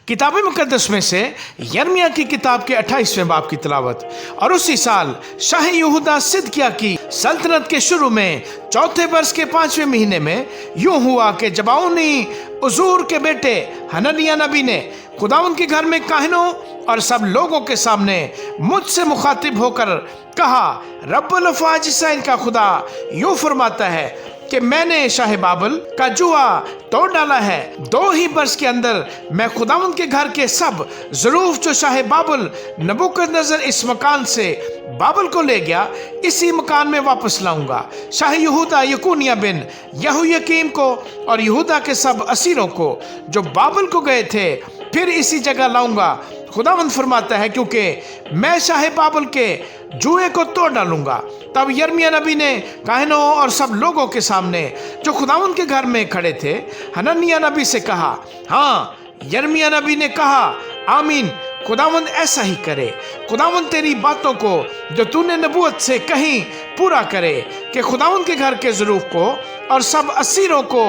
किताब मुकद्दस में से यर्मिया की किताब के 28वें बाब की तिलावत। और उसी साल शाह यहूदा सिदकिय्याह की सल्तनत के शुरू में चौथे वर्ष के 5वें महीने में यूं हुआ कि जबाऊनी उजूर के बेटे हननिया नबी ने खुदावंद के घर में काहिनों और सब लोगों के सामने मुझसे मुखातिब होकर कहा, रब्बुल अफ़वाज इसराइल का खुदा यूं फरमाता है कि मैंने शाह बाबल का जुआ तोड़ डाला है। 2 ही वर्ष के अंदर मैं खुदावंद के घर के सब ज़रूफ जो शाह बाबल नबूकदनेस्सर इस मकान से बाबल को ले गया, इसी मकान में वापस लाऊंगा। शाह यहूदा यकुनिया बिन यहोयाकीम को और यहूदा के सब असीरों को जो बाबल को गए थे फिर इसी जगह लाऊंगा। खुदावंद फरमाता है, क्योंकि मैं शाह बाबल के जुए को तोड़ डालूंगा। तब यर्मिया नबी ने काहिनों और सब लोगों के सामने जो खुदावंद के घर में खड़े थे हननिया नबी से कहा। हाँ, यर्मिया नबी ने कहा, आमीन, खुदावंद ऐसा ही करे। खुदावंद तेरी बातों को जो तूने नबूवत से कहीं पूरा करे कि खुदावंद के घर के ज़रूफ को और सब असीरों को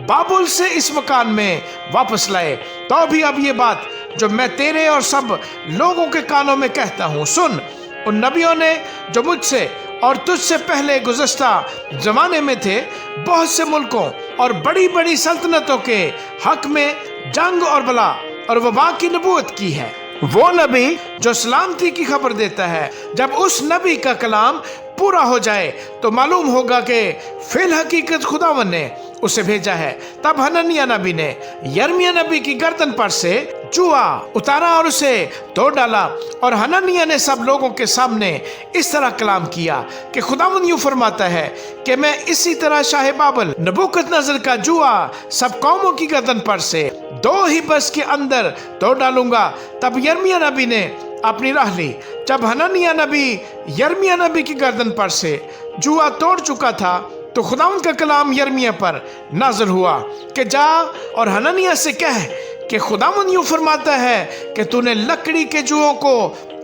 बाबुल से इस मकान में वापस लाए। तो भी अब ये बात जो मैं तेरे और सब लोगों के कानों में कहता हूँ सुन। उन नबियों ने जो मुझसे और तुझसे पहले गुज़श्ता ज़माने में थे बहुत से मुल्कों और बड़ी बड़ी सल्तनतों के हक में जंग और बला और वबा की नबूवत की है। वो नबी जो सलामती की खबर देता है, जब उस नबी का कलाम पूरा हो जाए तो मालूम होगा कि फिल हकीकत खुदावन ने उसे भेजा है। तब हननिया नबी ने यर्मिया नबी की गर्दन पर से जुआ उतारा और उसे तोड़ डाला। और हननिया ने सब लोगों के सामने इस तरह कलाम किया कि खुदावंद यूं फरमाता है कि मैं इसी तरह शाह बाबल नबूकदनेस्सर का जुआ सब कौमों की गर्दन पर से 2 ही वर्ष के अंदर तोड़ डालूंगा। तब यर्मिया नबी ने अपनी राह ली। जब हननिया नबी यर्मिया नबी की गर्दन पर से जुआ तोड़ चुका था तो खुदावंद का कलाम यर्मिया पर नाज़िल हुआ कि जा और हननिया से कह कि खुदावंद यूं फरमाता है कि तूने लकड़ी के जुओं को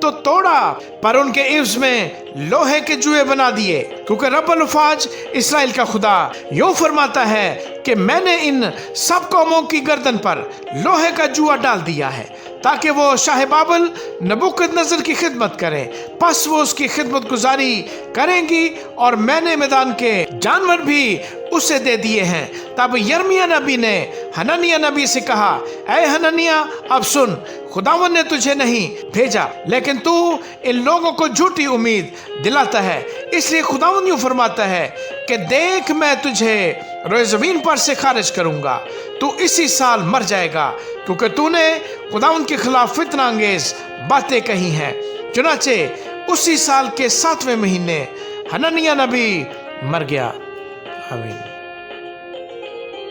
तो तोड़ा पर उनके इव्ज़ में लोहे के जुए बना दिए, क्योंकि रब्बुल अफ़वाज इसराइल का खुदा यूं फरमाता है कि मैंने इन सब कौमों की गर्दन पर लोहे का जुआ डाल दिया है ताकि वो शाह बाबल नबूकदनेस्सर की खिदमत करें। पस वो उसकी खिदमत गुजारी करेंगी और मैंने मैदान के जानवर भी उसे दे दिए हैं। तब यर्मिया नबी ने हननिया नबी से कहा, ऐ हननिया, अब सुन, खुदावंद ने तुझे नहीं भेजा लेकिन तू इन लोगों को झूठी उम्मीद दिलाता है। इसलिए खुदावंद यूं फरमाता है कि देख, मैं तुझे रोए ज़मीन पर से खारिज करूंगा, तू इसी साल मर जाएगा, क्योंकि तूने खुदावंद के खिलाफ फितना अंगेज बातें कही हैं। चुनाचे उसी साल के 7वें महीने हननिया नबी मर गया। आमीन।